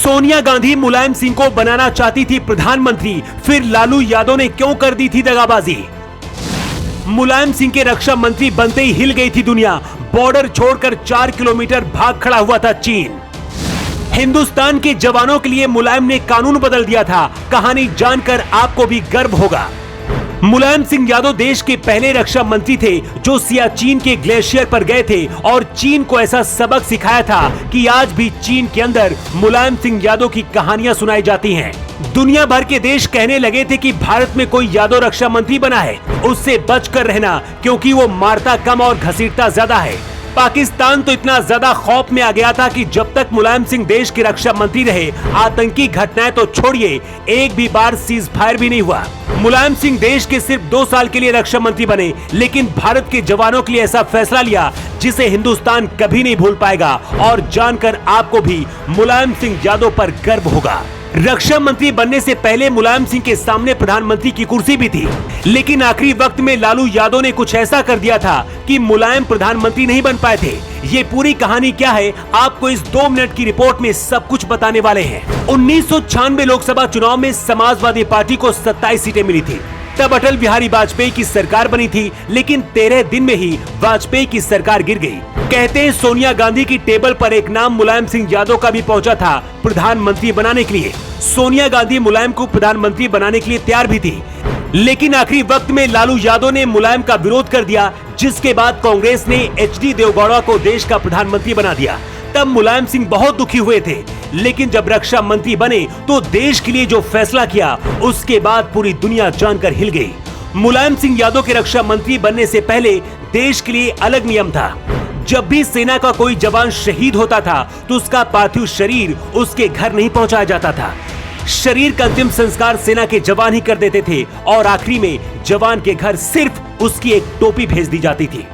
सोनिया गांधी मुलायम सिंह को बनाना चाहती थी प्रधानमंत्री, फिर लालू यादव ने क्यों कर दी थी दगाबाजी। मुलायम सिंह के रक्षा मंत्री बनते ही हिल गई थी दुनिया। बॉर्डर छोड़कर 4 किलोमीटर भाग खड़ा हुआ था चीन। हिंदुस्तान के जवानों के लिए मुलायम ने कानून बदल दिया था। कहानी जानकर आपको भी गर्व होगा। मुलायम सिंह यादव देश के पहले रक्षा मंत्री थे जो सियाचिन के ग्लेशियर पर गए थे और चीन को ऐसा सबक सिखाया था कि आज भी चीन के अंदर मुलायम सिंह यादव की कहानियां सुनाई जाती हैं। दुनिया भर के देश कहने लगे थे कि भारत में कोई यादव रक्षा मंत्री बना है, उससे बचकर रहना क्योंकि वो मारता कम और घसीटता ज्यादा है। पाकिस्तान तो इतना ज्यादा खौफ में आ गया था कि जब तक मुलायम सिंह देश के रक्षा मंत्री रहे, आतंकी घटनाएं तो छोड़िए, एक भी बार सीज फायर भी नहीं हुआ। मुलायम सिंह देश के सिर्फ 2 साल के लिए रक्षा मंत्री बने, लेकिन भारत के जवानों के लिए ऐसा फैसला लिया जिसे हिंदुस्तान कभी नहीं भूल पाएगा। और जानकर आपको भी मुलायम सिंह यादव पर गर्व होगा। रक्षा मंत्री बनने से पहले मुलायम सिंह के सामने प्रधानमंत्री की कुर्सी भी थी, लेकिन आखिरी वक्त में लालू यादव ने कुछ ऐसा कर दिया था कि मुलायम प्रधानमंत्री नहीं बन पाए थे। ये पूरी कहानी क्या है, आपको इस 2 मिनट की रिपोर्ट में सब कुछ बताने वाले हैं। 1996 लोकसभा चुनाव में समाजवादी पार्टी को 27 सीटें मिली थी। तब अटल बिहारी वाजपेयी की सरकार बनी थी, लेकिन 13 दिन में ही वाजपेयी की सरकार गिर गई। कहते हैं सोनिया गांधी की टेबल पर एक नाम मुलायम सिंह यादव का भी पहुंचा था प्रधानमंत्री बनाने के लिए। सोनिया गांधी मुलायम को प्रधानमंत्री बनाने के लिए तैयार भी थी, लेकिन आखिरी वक्त में लालू यादव ने मुलायम का विरोध कर दिया, जिसके बाद कांग्रेस ने एचडी देवगौड़ा को देश का प्रधानमंत्री बना दिया। तब मुलायम सिंह बहुत दुखी हुए थे, लेकिन जब रक्षा मंत्री बने तो देश के लिए जो फैसला किया उसके बाद पूरी दुनिया जानकर हिल गई। मुलायम सिंह यादव के रक्षा मंत्री बनने से पहले देश के लिए अलग नियम था। जब भी सेना का कोई जवान शहीद होता था तो उसका पार्थिव शरीर उसके घर नहीं पहुंचाया जाता था। शरीर का अंतिम संस्कार सेना के जवान ही कर देते थे और आखिरी में जवान के घर सिर्फ उसकी एक टोपी भेज दी जाती थी।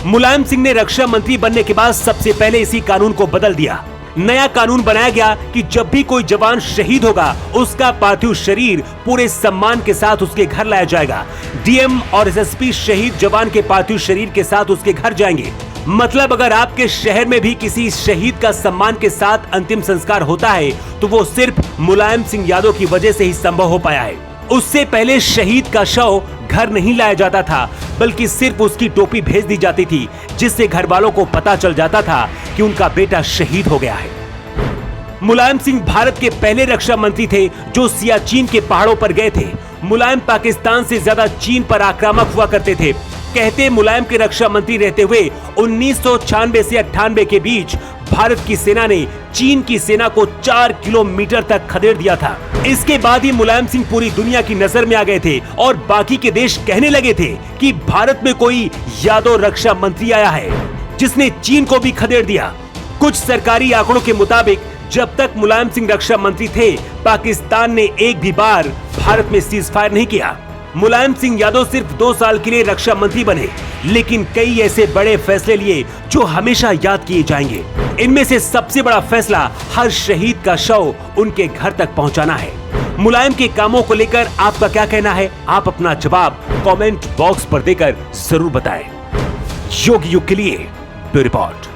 मुलायम सिंह ने रक्षा मंत्री बनने के बाद सबसे पहले इसी कानून को बदल दिया। नया कानून बनाया गया कि जब भी कोई जवान शहीद होगा उसका पार्थिव शरीर पूरे सम्मान के साथ उसके घर लाया जाएगा। डीएम और एसएसपी शहीद जवान के पार्थिव शरीर के साथ उसके घर जाएंगे। मतलब अगर आपके शहर में भी किसी शहीद का सम्मान के साथ अंतिम संस्कार होता है तो वो सिर्फ मुलायम सिंह यादव की वजह से ही संभव हो पाया है। उससे पहले शहीद का शव घर नहीं लाया जाता था, बल्कि सिर्फ उसकी टोपी भेज दी जाती थी, जिससे घर वालों को पता चल जाता था कि उनका बेटा शहीद हो गया है। मुलायम सिंह भारत के पहले रक्षा मंत्री थे जो सियाचिन के पहाड़ों पर गए थे। मुलायम पाकिस्तान से ज्यादा चीन पर आक्रामक हुआ करते थे। कहते मुलायम के रक्षा मंत्री रहते हुए 1996 से 98 के बीच भारत की सेना ने चीन की सेना को 4 किलोमीटर तक खदेड़ दिया था। इसके बाद ही मुलायम सिंह पूरी दुनिया की नजर में आ गए थे और बाकी के देश कहने लगे थे कि भारत में कोई यादव रक्षा मंत्री आया है जिसने चीन को भी खदेड़ दिया। कुछ सरकारी आंकड़ों के मुताबिक जब तक मुलायम सिंह रक्षा मंत्री थे, पाकिस्तान ने एक भी बार भारत में सीज फायर नहीं किया। मुलायम सिंह यादव सिर्फ 2 साल के लिए रक्षा मंत्री बने, लेकिन कई ऐसे बड़े फैसले लिए जो हमेशा याद किए जाएंगे। इनमें से सबसे बड़ा फैसला हर शहीद का शव उनके घर तक पहुंचाना है। मुलायम के कामों को लेकर आपका क्या कहना है? आप अपना जवाब कमेंट बॉक्स पर देकर जरूर बताएं। योगी युग के लिए ब्यूरो रिपोर्ट।